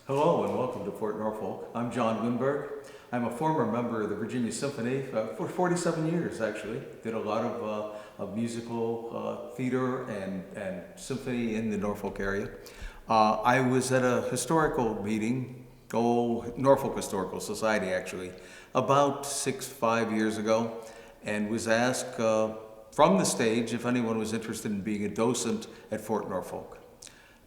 Hello and welcome to Fort Norfolk. I'm John Winberg. I'm a former member of the Virginia Symphony for 47 years, actually. Did a lot of musical theater and symphony in the Norfolk area. I was at a historical meeting, Norfolk Historical Society actually, about 5 years ago, and was asked from the stage if anyone was interested in being a docent at Fort Norfolk.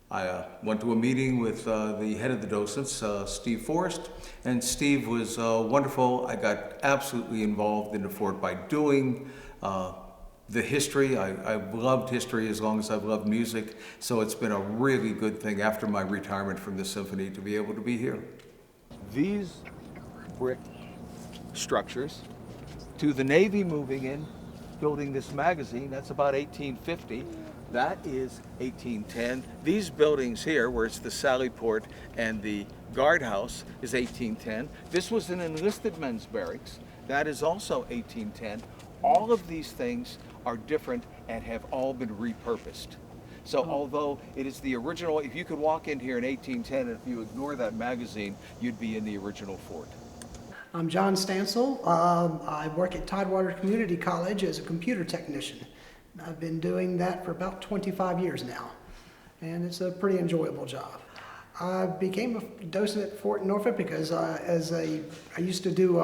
I went to a meeting with the head of the docents, Steve Forrest, and Steve was wonderful. I got absolutely involved in the fort by doing the history. I've loved history as long as I've loved music, so it's been a really good thing after my retirement from the symphony to be able to be here. These brick structures, to the Navy moving in, building this magazine, that's about 1850. That is 1810. These buildings here, where it's the Sally Port and the guardhouse, is 1810. This was an enlisted men's barracks. That is also 1810. All of these things are different and have all been repurposed. So although it is the original, if you could walk in here in 1810 and if you ignore that magazine, you'd be in the original fort. I'm John Stansel. I work at Tidewater Community College as a computer technician. I've been doing that for about 25 years now, and it's a pretty enjoyable job. I became a docent at Fort Norfolk because I used to do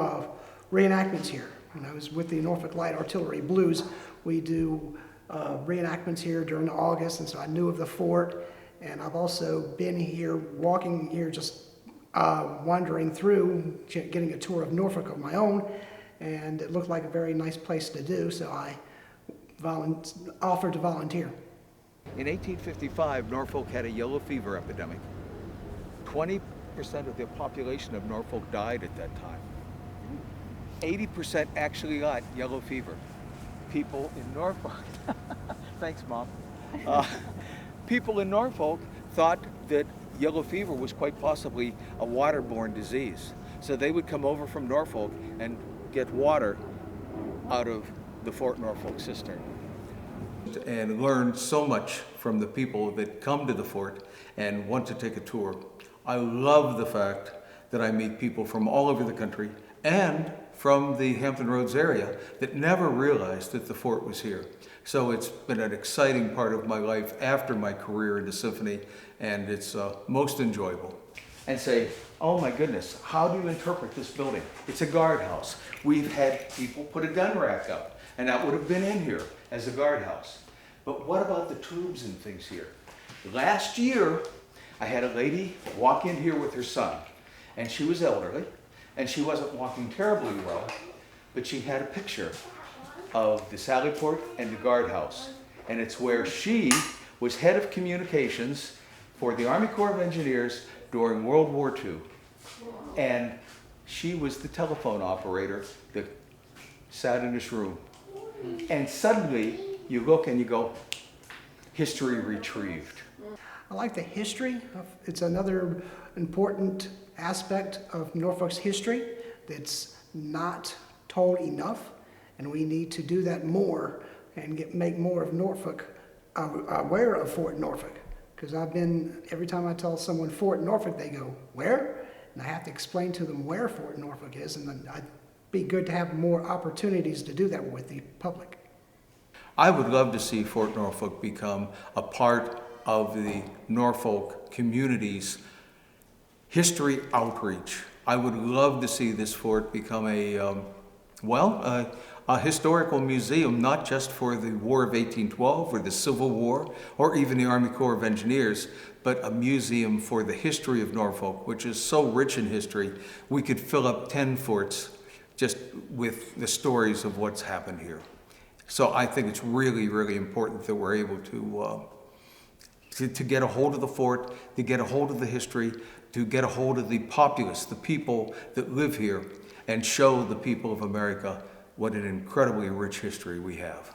reenactments here. When I was with the Norfolk Light Artillery Blues, we do reenactments here during August, and so I knew of the fort. And I've also been here, walking here, just wandering through, getting a tour of Norfolk of my own, and it looked like a very nice place to do, so I offered to volunteer. In 1855, Norfolk had a yellow fever epidemic. 20% of the population of Norfolk died at that time. 80% actually got yellow fever. People in Norfolk, thanks Mom. People in Norfolk thought that yellow fever was quite possibly a waterborne disease. So they would come over from Norfolk and get water out of the Fort Norfolk cistern. And learn so much from the people that come to the fort and want to take a tour. I love the fact that I meet people from all over the country and from the Hampton Roads area that never realized that the fort was here. So it's been an exciting part of my life after my career in the symphony, and it's most enjoyable. And say, oh my goodness, how do you interpret this building? It's a guardhouse. We've had people put a gun rack up, and that would have been in here as a guardhouse. But what about the tubes and things here? Last year, I had a lady walk in here with her son, and she was elderly, and she wasn't walking terribly well, but she had a picture of the Sallyport and the guardhouse. And it's where she was head of communications for the Army Corps of Engineers during World War II. And she was the telephone operator that sat in this room. And suddenly you look and you go, history retrieved. I like the history. It's another important aspect of Norfolk's history that's not told enough, and we need to do that more and make more of Norfolk aware of Fort Norfolk. Because every time I tell someone Fort Norfolk, they go, where? And I have to explain to them where Fort Norfolk is, and then I'd be good to have more opportunities to do that with the public. I would love to see Fort Norfolk become a part of the Norfolk community's history outreach. I would love to see this fort become a historical museum, not just for the War of 1812 or the Civil War or even the Army Corps of Engineers, but a museum for the history of Norfolk, which is so rich in history. We could fill up 10 forts just with the stories of what's happened here. So I think it's really, really important that we're able to get a hold of the fort, to get a hold of the history, to get a hold of the populace, the people that live here, and show the people of America what an incredibly rich history we have.